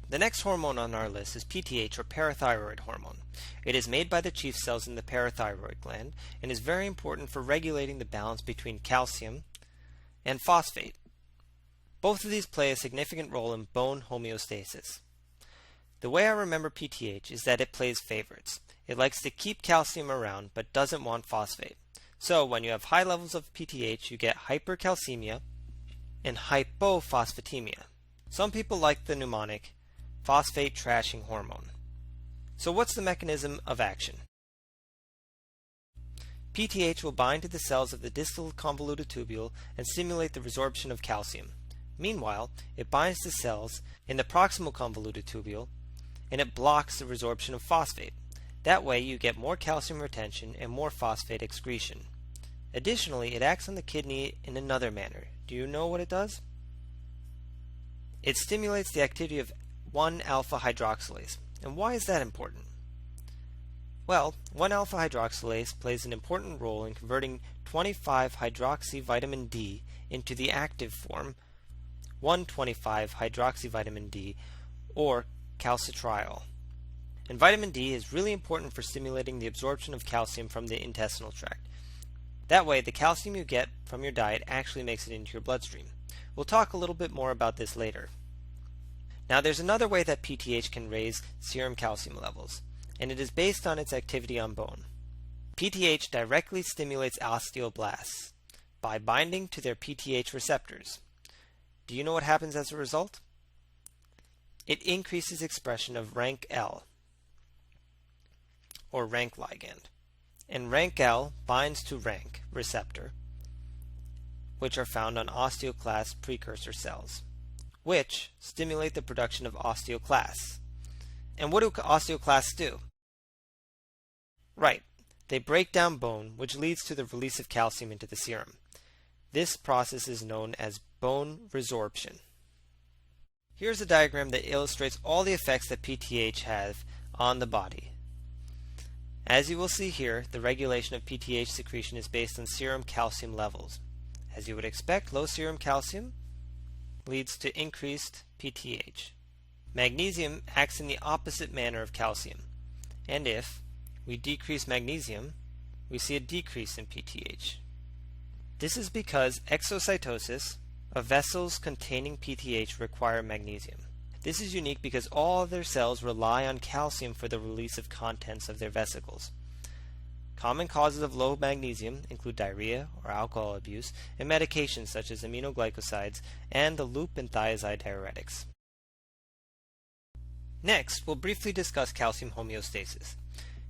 The next hormone on our list is PTH, or parathyroid hormone. It is made by the chief cells in the parathyroid gland and is very important for regulating the balance between calcium and phosphate. Both of these play a significant role in bone homeostasis. The way I remember PTH is that it plays favorites. It likes to keep calcium around but doesn't want phosphate. So when you have high levels of PTH, you get hypercalcemia and hypophosphatemia. Some people like the mnemonic phosphate trashing hormone. So what's the mechanism of action? PTH will bind to the cells of the distal convoluted tubule and stimulate the resorption of calcium. Meanwhile, it binds to cells in the proximal convoluted tubule and it blocks the resorption of phosphate. That way you get more calcium retention and more phosphate excretion. Additionally, it acts on the kidney in another manner. Do you know what it does? It stimulates the activity of 1-alpha hydroxylase. And why is that important? Well, 1-alpha hydroxylase plays an important role in converting 25-hydroxyvitamin D into the active form 1,25-hydroxyvitamin D, or calcitriol. And vitamin D is really important for stimulating the absorption of calcium from the intestinal tract. That way, the calcium you get from your diet actually makes it into your bloodstream. We'll talk a little bit more about this later. Now, there's another way that PTH can raise serum calcium levels, and it is based on its activity on bone. PTH directly stimulates osteoblasts by binding to their PTH receptors. Do you know what happens as a result? It increases expression of RANKL, or RANK ligand. And RANKL binds to RANK receptor, which are found on osteoclast precursor cells, which stimulate the production of osteoclasts. And what do osteoclasts do? Right, they break down bone, which leads to the release of calcium into the serum. This process is known as bone resorption. Here's a diagram that illustrates all the effects that PTH have on the body. As you will see here, the regulation of PTH secretion is based on serum calcium levels. As you would expect, low serum calcium leads to increased PTH. Magnesium acts in the opposite manner of calcium, and if we decrease magnesium, we see a decrease in PTH. This is because exocytosis of vessels containing PTH require magnesium. This is unique because all other cells rely on calcium for the release of contents of their vesicles. Common causes of low magnesium include diarrhea or alcohol abuse and medications such as aminoglycosides and the loop and thiazide diuretics. Next, we'll briefly discuss calcium homeostasis.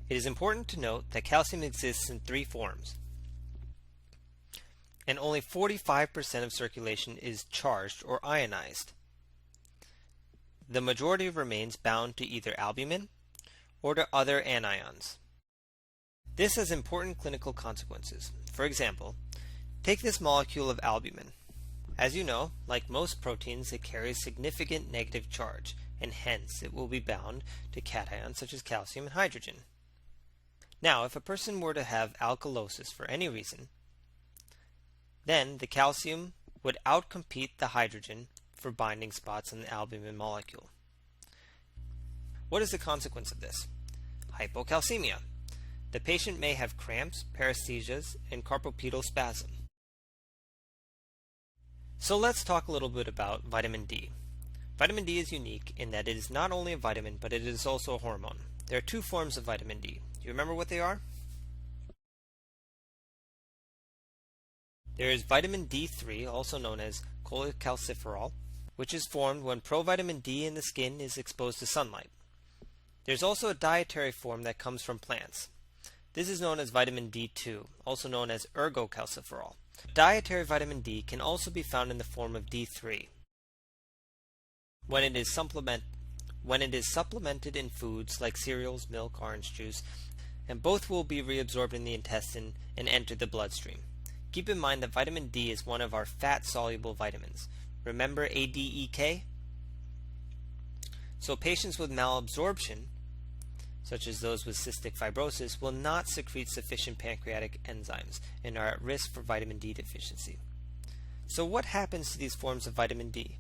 It is important to note that calcium exists in three forms, and only 45% of circulation is charged or ionized. The majority remains bound to either albumin or to other anions. This has important clinical consequences. For example, take this molecule of albumin. As you know, like most proteins, it carries significant negative charge, and hence it will be bound to cations such as calcium and hydrogen. Now, if a person were to have alkalosis for any reason, then the calcium would outcompete the hydrogen for binding spots in the albumin molecule. What is the consequence of this? Hypocalcemia. The patient may have cramps, paresthesias, and carpopedal spasm. So let's talk a little bit about vitamin D. Vitamin D is unique in that it is not only a vitamin, but it is also a hormone. There are two forms of vitamin D. Do you remember what they are? There is vitamin D3, also known as cholecalciferol, which is formed when provitamin D in the skin is exposed to sunlight. There's also a dietary form that comes from plants. This is known as vitamin D2, also known as ergocalciferol. Dietary vitamin D can also be found in the form of D3 when it is supplemented in foods like cereals, milk, orange juice, and both will be reabsorbed in the intestine and enter the bloodstream. Keep in mind that vitamin D is one of our fat-soluble vitamins. Remember ADEK? So patients with malabsorption, such as those with cystic fibrosis, will not secrete sufficient pancreatic enzymes and are at risk for vitamin D deficiency. So what happens to these forms of vitamin D?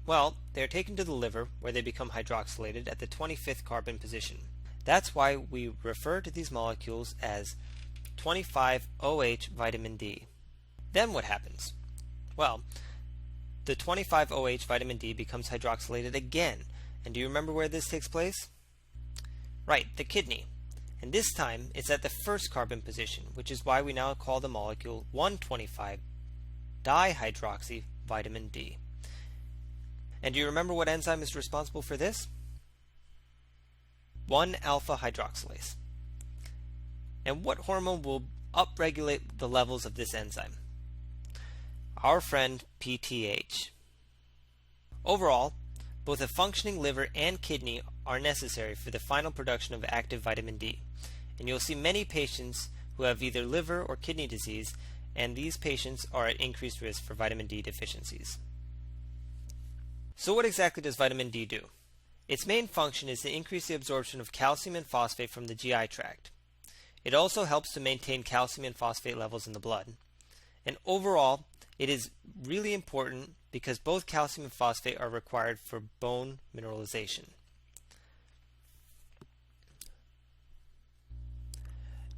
Well, they are taken to the liver where they become hydroxylated at the 25th carbon position. That's why we refer to these molecules as 25-OH vitamin D. Then what happens? Well, the 25-OH vitamin D becomes hydroxylated again. And do you remember where this takes place? Right, the kidney. And this time it's at the first carbon position, which is why we now call the molecule 1,25-dihydroxy vitamin D. And do you remember what enzyme is responsible for this? 1-alpha hydroxylase. And what hormone will upregulate the levels of this enzyme? Our friend PTH. Overall, both a functioning liver and kidney are necessary for the final production of active vitamin D. And you'll see many patients who have either liver or kidney disease, and these patients are at increased risk for vitamin D deficiencies. So what exactly does vitamin D do? Its main function is to increase the absorption of calcium and phosphate from the GI tract. It also helps to maintain calcium and phosphate levels in the blood. And overall, it is really important because both calcium and phosphate are required for bone mineralization.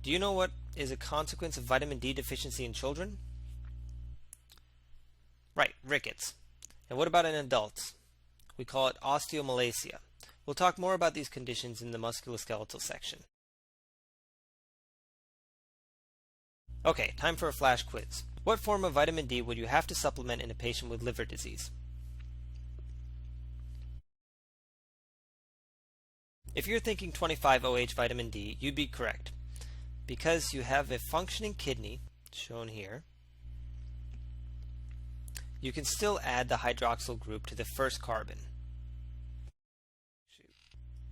Do you know what is a consequence of vitamin D deficiency in children? Right, rickets. And what about in adults? We call it osteomalacia. We'll talk more about these conditions in the musculoskeletal section. Okay, time for a flash quiz. What form of vitamin D would you have to supplement in a patient with liver disease? If you're thinking 25-OH vitamin D, you'd be correct. Because you have a functioning kidney, shown here, you can still add the hydroxyl group to the first carbon.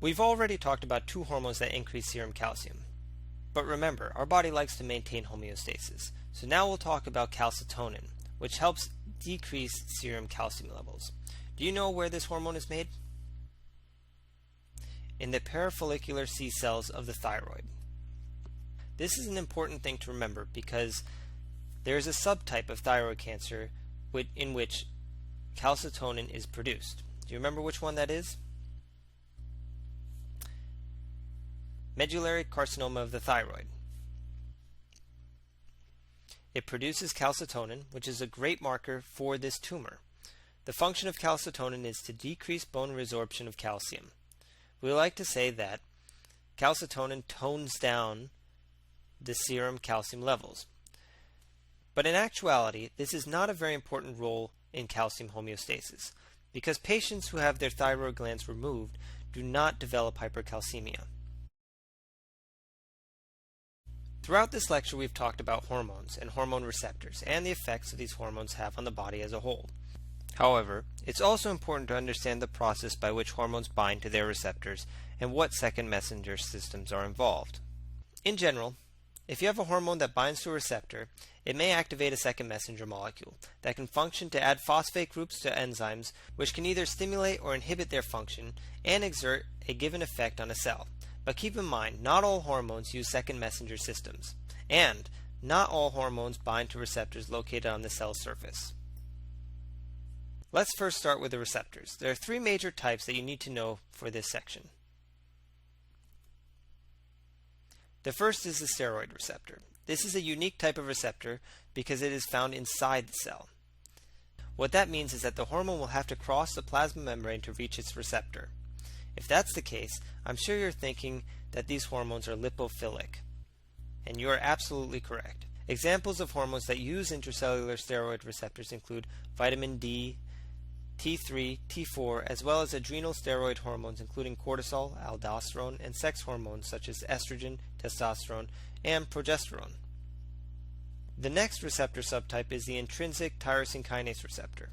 We've already talked about two hormones that increase serum calcium. But remember, our body likes to maintain homeostasis. So now we'll talk about calcitonin, which helps decrease serum calcium levels. Do you know where this hormone is made? In the parafollicular C cells of the thyroid. This is an important thing to remember because there is a subtype of thyroid cancer in which calcitonin is produced. Do you remember which one that is? Medullary carcinoma of the thyroid. It produces calcitonin, which is a great marker for this tumor. The function of calcitonin is to decrease bone resorption of calcium. We like to say that calcitonin tones down the serum calcium levels. But in actuality, this is not a very important role in calcium homeostasis, because patients who have their thyroid glands removed do not develop hypercalcemia. Throughout this lecture, we've talked about hormones and hormone receptors and the effects that these hormones have on the body as a whole. However, it's also important to understand the process by which hormones bind to their receptors and what second messenger systems are involved. In general, if you have a hormone that binds to a receptor, it may activate a second messenger molecule that can function to add phosphate groups to enzymes, which can either stimulate or inhibit their function and exert a given effect on a cell. But keep in mind, not all hormones use second messenger systems, and not all hormones bind to receptors located on the cell surface. Let's first start with the receptors. There are three major types that you need to know for this section. The first is the steroid receptor. This is a unique type of receptor because it is found inside the cell. What that means is that the hormone will have to cross the plasma membrane to reach its receptor. If that's the case, I'm sure you're thinking that these hormones are lipophilic. And you are absolutely correct. Examples of hormones that use intracellular steroid receptors include vitamin D, T3, T4, as well as adrenal steroid hormones including cortisol, aldosterone, and sex hormones such as estrogen, testosterone, and progesterone. The next receptor subtype is the intrinsic tyrosine kinase receptor.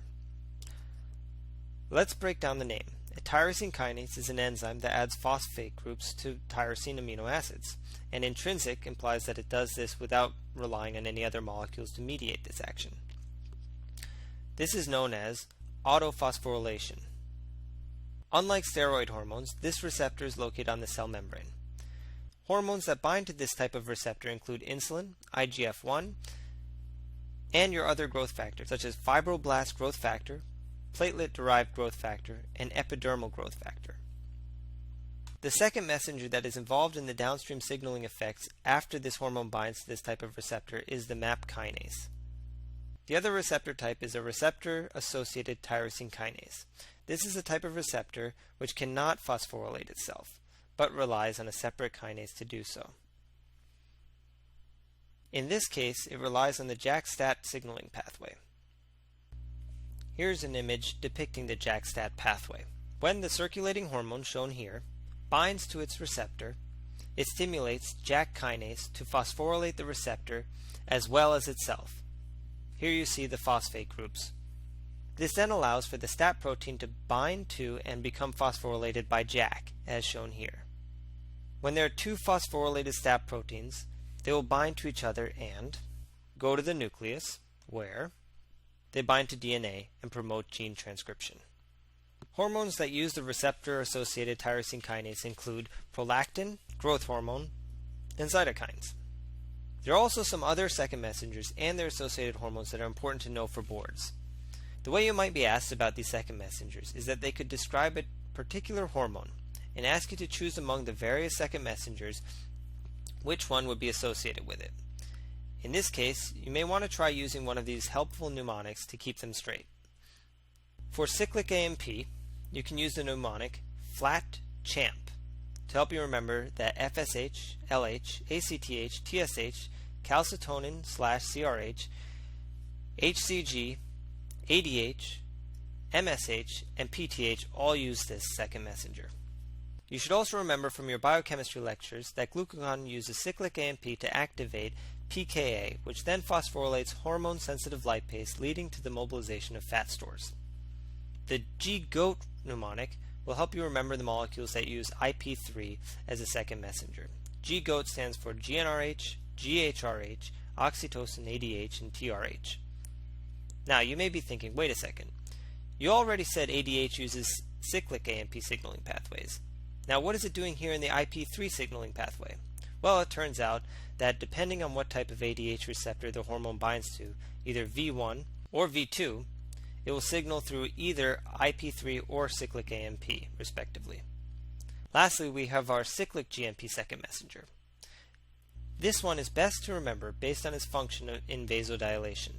Let's break down the name. A tyrosine kinase is an enzyme that adds phosphate groups to tyrosine amino acids, and intrinsic implies that it does this without relying on any other molecules to mediate this action. This is known as autophosphorylation. Unlike steroid hormones, this receptor is located on the cell membrane. Hormones that bind to this type of receptor include insulin, IGF-1, and your other growth factors such as fibroblast growth factor, platelet-derived growth factor, and epidermal growth factor. The second messenger that is involved in the downstream signaling effects after this hormone binds to this type of receptor is the MAP kinase. The other receptor type is a receptor-associated tyrosine kinase. This is a type of receptor which cannot phosphorylate itself, but relies on a separate kinase to do so. In this case, it relies on the JAK-STAT signaling pathway. Here's an image depicting the JAK-STAT pathway. When the circulating hormone, shown here, binds to its receptor, it stimulates JAK kinase to phosphorylate the receptor as well as itself. Here you see the phosphate groups. This then allows for the STAT protein to bind to and become phosphorylated by JAK, as shown here. When there are two phosphorylated STAT proteins, they will bind to each other and go to the nucleus, where they bind to DNA and promote gene transcription. Hormones that use the receptor-associated tyrosine kinase include prolactin, growth hormone, and cytokines. There are also some other second messengers and their associated hormones that are important to know for boards. The way you might be asked about these second messengers is that they could describe a particular hormone and ask you to choose among the various second messengers which one would be associated with it. In this case, you may want to try using one of these helpful mnemonics to keep them straight. For cyclic AMP, you can use the mnemonic FLAT CHAMP to help you remember that FSH, LH, ACTH, TSH, calcitonin/CRH, HCG, ADH, MSH, and PTH all use this second messenger. You should also remember from your biochemistry lectures that glucagon uses cyclic AMP to activate pKa, which then phosphorylates hormone-sensitive lipase, leading to the mobilization of fat stores. The G-GOAT mnemonic will help you remember the molecules that use IP3 as a second messenger. G-GOAT stands for GnRH, GHRH, oxytocin, ADH, and TRH. Now, you may be thinking, wait a second. You already said ADH uses cyclic AMP signaling pathways. Now, what is it doing here in the IP3 signaling pathway? Well, it turns out that depending on what type of ADH receptor the hormone binds to, either V1 or V2, it will signal through either IP3 or cyclic AMP, respectively. Lastly, we have our cyclic GMP second messenger. This one is best to remember based on its function in vasodilation.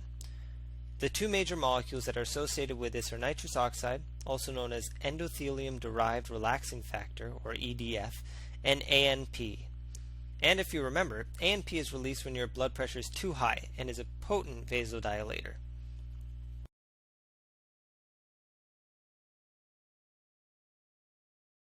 The two major molecules that are associated with this are nitrous oxide, also known as endothelium-derived relaxing factor, or EDF, and ANP. And if you remember, ANP is released when your blood pressure is too high and is a potent vasodilator.